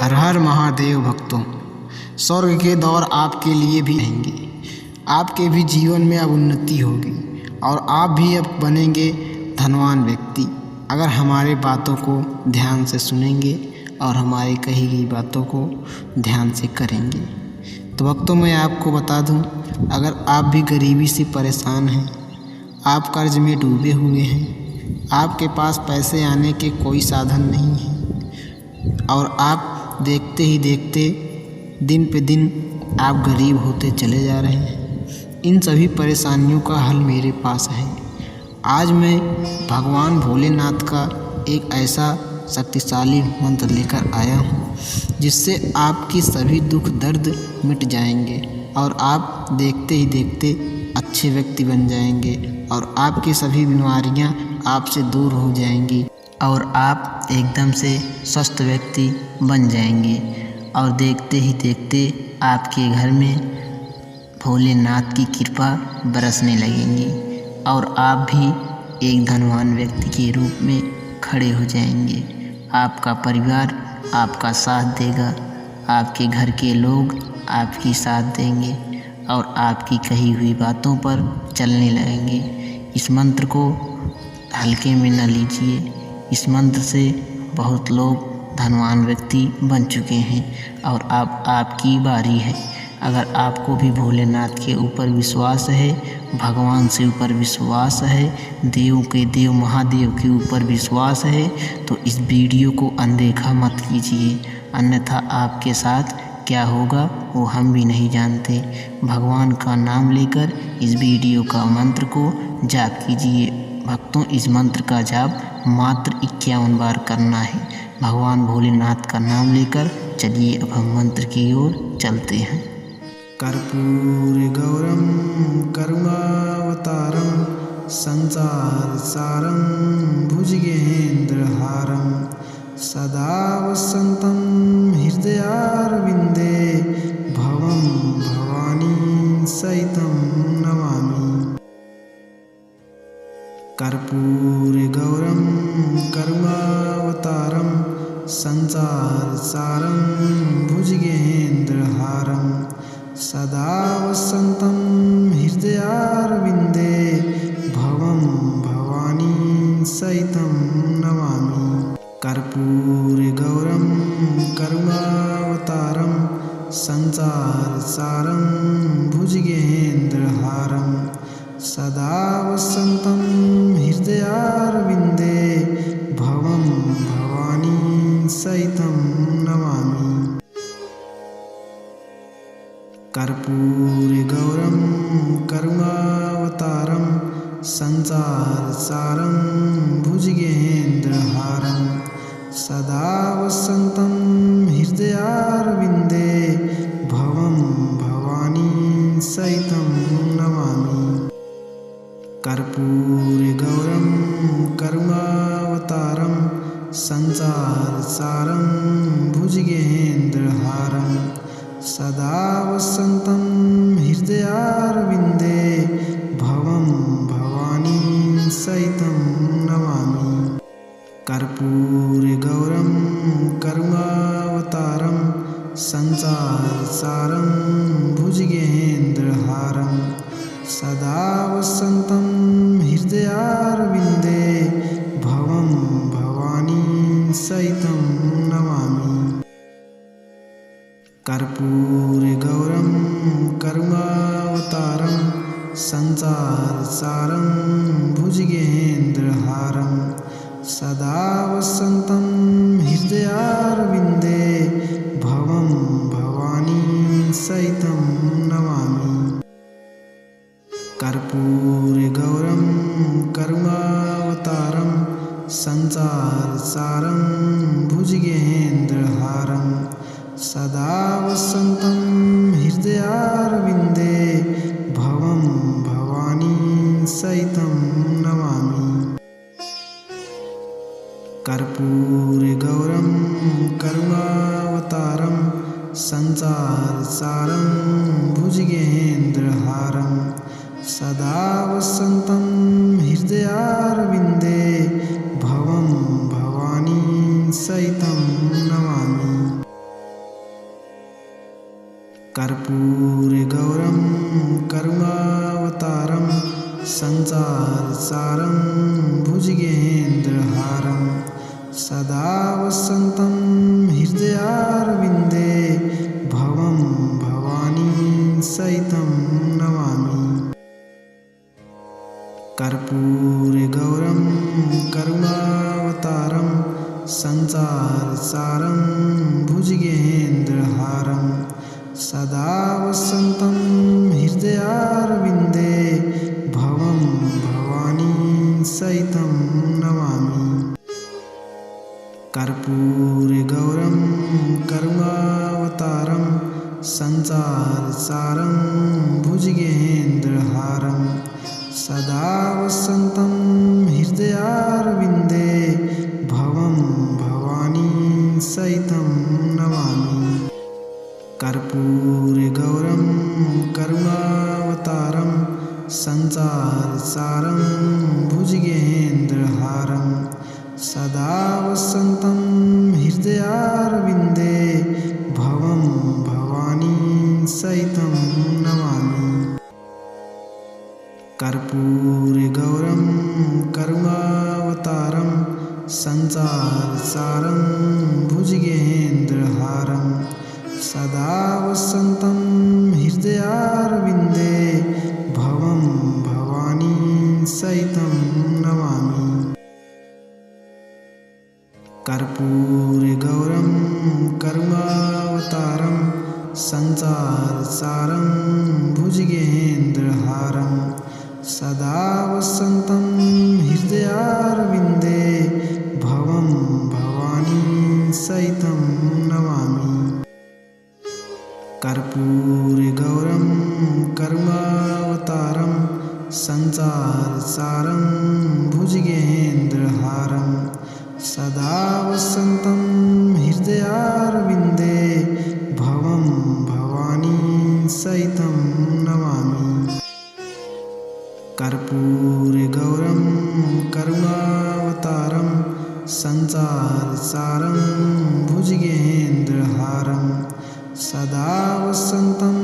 हर हर महादेव भक्तों, स्वर्ग के दौर आपके लिए भी आएंगे। आपके भी जीवन में अब उन्नति होगी और आप भी अब बनेंगे धनवान व्यक्ति, अगर हमारे बातों को ध्यान से सुनेंगे और हमारी कही गई बातों को ध्यान से करेंगे। तो भक्तों, मैं आपको बता दूं, अगर आप भी गरीबी से परेशान हैं, आप कर्ज में डूबे हुए हैं, आपके पास पैसे आने के कोई साधन नहीं है और आप देखते ही देखते दिन पे दिन आप गरीब होते चले जा रहे हैं, इन सभी परेशानियों का हल मेरे पास है। आज मैं भगवान भोलेनाथ का एक ऐसा शक्तिशाली मंत्र लेकर आया हूँ जिससे आपकी सभी दुख दर्द मिट जाएंगे और आप देखते ही देखते अच्छे व्यक्ति बन जाएंगे और आपकी सभी बीमारियाँ आपसे दूर हो जाएंगी और आप एकदम से स्वस्थ व्यक्ति बन जाएंगे और देखते ही देखते आपके घर में भोलेनाथ की कृपा बरसने लगेंगी और आप भी एक धनवान व्यक्ति के रूप में खड़े हो जाएंगे। आपका परिवार आपका साथ देगा, आपके घर के लोग आपकी साथ देंगे और आपकी कही हुई बातों पर चलने लगेंगे। इस मंत्र को हल्के में न लीजिए, इस मंत्र से बहुत लोग धनवान व्यक्ति बन चुके हैं और अब आपकी बारी है। अगर आपको भी भोलेनाथ के ऊपर विश्वास है, भगवान से ऊपर विश्वास है, देवों के देव महादेव के ऊपर विश्वास है, तो इस वीडियो को अनदेखा मत कीजिए, अन्यथा आपके साथ क्या होगा वो हम भी नहीं जानते। भगवान का नाम लेकर इस वीडियो का मंत्र को जाप कीजिए। भक्तों, इस मंत्र का जाप मात्र 51 बार करना है। भगवान भोलेनाथ का नाम लेकर चलिए अब हम मंत्र की ओर चलते हैं। कर्पूर गौरम करुणावतारम संसार सारम भुजगेन्द्रहारम सदा वसंतम हृदयारविंदे भवम भवानी सहितं नमामि। कर्पूर गौरम करुणावतारम संसार सारम भुजगेन्द्रहारम सदा वसंतं हृदयारविंदे भवम भवानी सहितं नमामि। कर्पूर गौरम करुणावतारम संसार सारम भुजगेन्द्रहारम सदा वसंतं हृदयारविंदे भवम भवानी सहितं नमामि। कर्पूर गौरम करुणावतारम संसार सारम भुजगेन्द्रहारम सदा वसंतं हृदयारविंदे भवम भवानी सहितं नमामि। कर्पूर गौरम करुणावतारम संसार सारम भुजगेन्द्रहारम सदा वसंतं हृदयारविंदे भवम भवानी सहितं नमामि। कर्पूर गौरम करुणावतारम संसार सारम भुजगेन्द्रहारम सदा वसंतं हृदयारविंदे भवम भवानी सहितं नमामि। कर्पूर गौरम करुणावतारम संसार सारम भुजगेन्द्रहारम सदा वसंतं हृदयारविंदे भवम भवानी सहितं नमामि। कर्पूर गौरम करुणावतारम संसार सारम भुजगेन्द्रहारम सदा वसंतं हृदयारविंदे भवम भवानी सहितं नमामि। कर्पूर गौरम करुणावतारम संसार सारम भुजगेन्द्रहारम सदा वसंतं हृदयारविंदे भवम भवानी सहितं नमामि। कर्पूरगौरं करुणावतारं संसारसारं भुजगेन्द्रहारं सदा वसन्तं हृदयारविन्दे भवं भवानी सहितं नमामि। कर्पूरगौरं करुणावतारं संसारसारं भुजगेन्द्रहारं सदा वसन्तं हृदयारविन्दे भवं भवानी सहितं नमामि। कर्पूरगौरं करुणावतारं संसारसारं भुजगेन्द्रहारं सदा वसन्तं हृदयारविन्दे भवं भवानी सहितं नमामि। कर्पूरगौरं करुणावतारं संसारसारं भुजगेन्द्रहारं सदा वसन्तं हृदयारविन्दे भवं भवानी सहितं नमामि। कर्पूरगौरं करुणावतारं संसारसारं भुजगेन्द्रहारं सदा वसन्तं हृदयारविन्दे भवं भवानी सहितं नमामि। कर्पूरगौरं करुणावतारं संसारसारं भुजगेन्द्रहारं सदा वसन्तं हृदयारविन्दे भवं भवानी सहितं नमामि। कर्पूरगौरं करुणावतारं संसारसारं भुजगेन्द्रहारं सदा वसन्तं हृदयारविन्दे भवं भवानी सहितं नमामि। कर्पूरगौरं करुणावतारं संसारसारं भुजगेन्द्रहारं सदा वसन्तं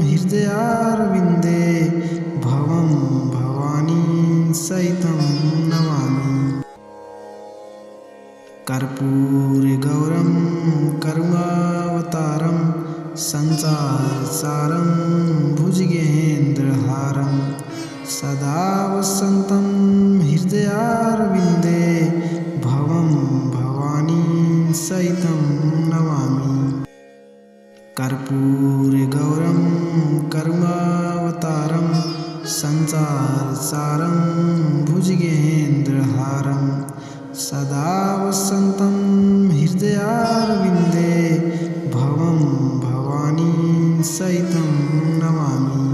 हृदयारविन्दे भवं भवानी सहितं नमामि। कर्पूरगौरं करुणावतारं संसारसारं भुजगेन्द्रहारं सदा वसन्तं हृदयारविन्दे भवं भवानी सहितं नमामि। कर्पूरगौरं करुणावतारं संसारसारं भुजगेन्द्रहारं सदा वसन्तं हृदयारविन्दे भवं भवानी सहितं नमामि।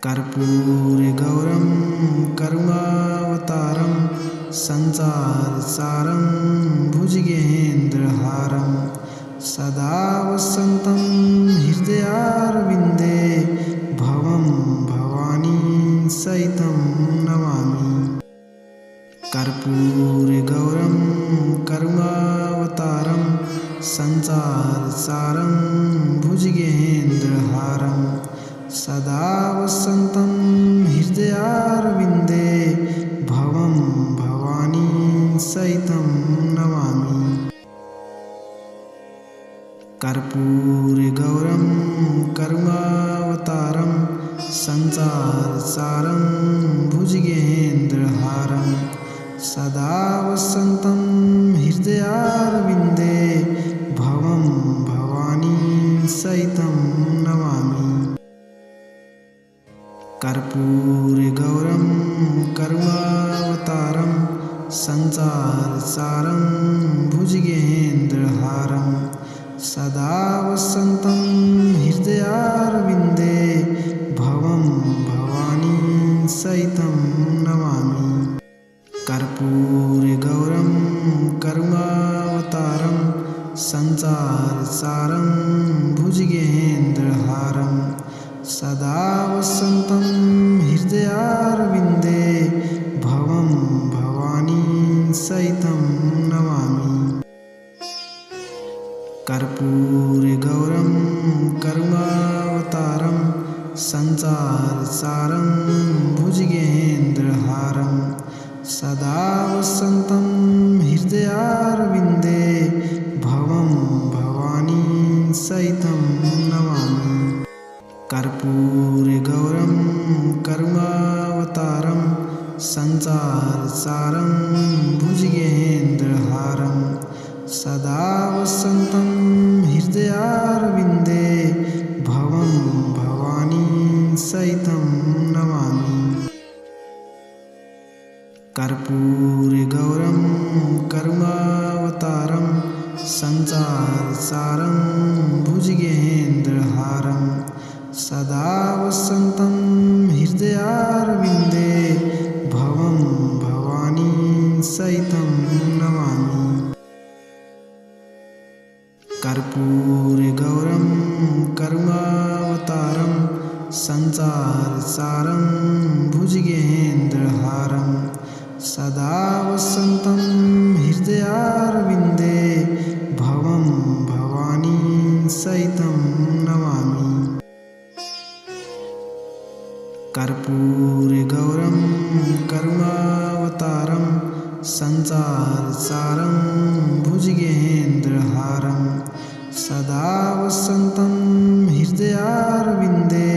कर्पूरगौरं करुणावतारं संसारसारं भुजगेन्द्रहारं सदा वसन्तं हृदयारविन्दे भवं भवानी सहितं नमामि। कर्पूरगौरं करुणावतारं संसारसारं भुजगेन्द्रहारं सदा वसन्तं हृदयारविन्दे भवं भवानी सहितं नमामि। कर्पूरगौरं करुणावतारं संसारसारं भुजगेन्द्रहारं सदा वसन्तं हृदयारविन्दे भवं भवानी सहितं नमामि। कर्पूरगौरं करुणावतारं संसारसारं भुजगेन्द्रहारं सदा वसन्तं हृदयारविन्दे भवं भवानी सहितं नमामि। कर्पूरगौरं करुणावतारं संसारसारं भुजगेन्द्रहारं सदा वसन्तं हृदयारविन्दे भवं भवानी सहितं नमामि। कर्पूरगौरं करुणावतारं संसारसारं भुजगेन्द्रहारं सदा वसन्तं हृदयारविन्दे भवं भवानी सहितं नमामि। कर्पूरगौरं करुणावतारं संसारसारं भुजगेन्द्रहारं सदा वसन्तं हृदयारविन्दे भवं भवानी सहितं नमामि। कर्पूरगौरं करुणावतारं संसारसारं भुजगेन्द्रहारं सदा वसन्तं हृदयारविन्दे भवं भवानी सहितं नमामि। कर्पूरगौरं करुणावतारं संसारसारं भुजगेन्द्रहारं सदा वसन्तं हृदयारविन्दे भवं भवानी सहितं नमामि। कर्पूरगौरं करुणावतारं संसारसारं भुजगेन्द्रहारं सदा वसन्तं हृदयारविन्दे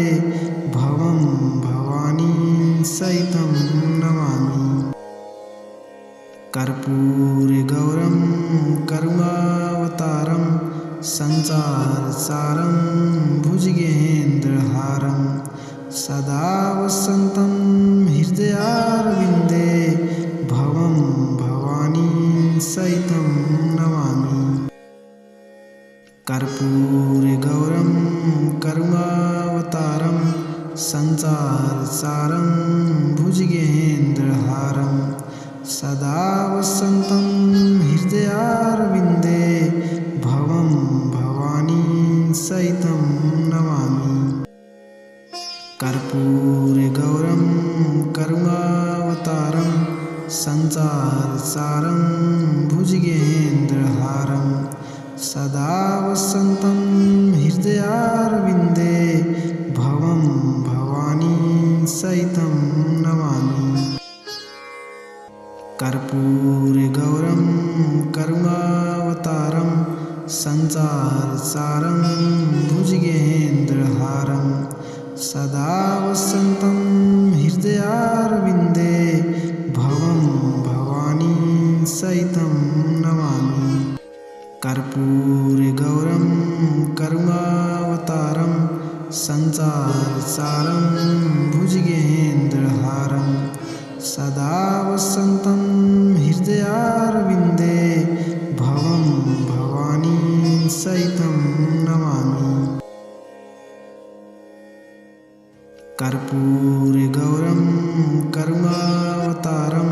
भवं भवानी सहितं नमामि। कर्पूरगौरं करुणावतारं संसारसारं भुजगेन्द्रहारं सदा वसन्तं हृदयारविन्दे भवं भवानी सहितं नमामि। कर्पूरगौरं करुणावतारं संसारसारं भुजगेन्द्रहारं सदा वसन्तं हृदयारविन्दे भवं भवानी सहितं नमामि। कर्पूरगौरं करुणावतारं संसारसारं भुजगेन्द्रहारं सदा वसन्तं हृदयारविन्दे भवं भवानी सहितं नमामि। कर्पूरगौरं करुणावतारं संसारसारं भुजगेन्द्रहारं सदा वसन्तं हृदयारविन्दे भवं भवानी सहितं नमामि। कर्पूरगौरं करुणावतारं संसारसारं भुजगेन्द्रहारं सदा वसन्तं हृदयारविन्दे भवं भवानी सहितं नमामि। कर्पूरगौरं करुणावतारं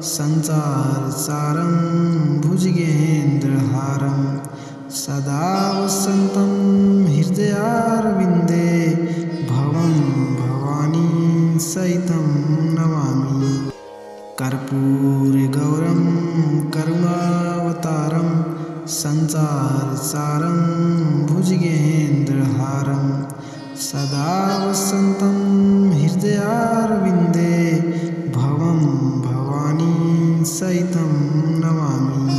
संसारसारं भुजगेन्द्रहारं सदा वसन्तं हृदयारविन्दे भवं भवानी सहितं नमामि। कर्पूरगौरं करुणावतारं संसारसारं भुजगेन्द्रहारं सदा वसन्तं हृदयारविन्दे भवं भवानी सहितं नमामि।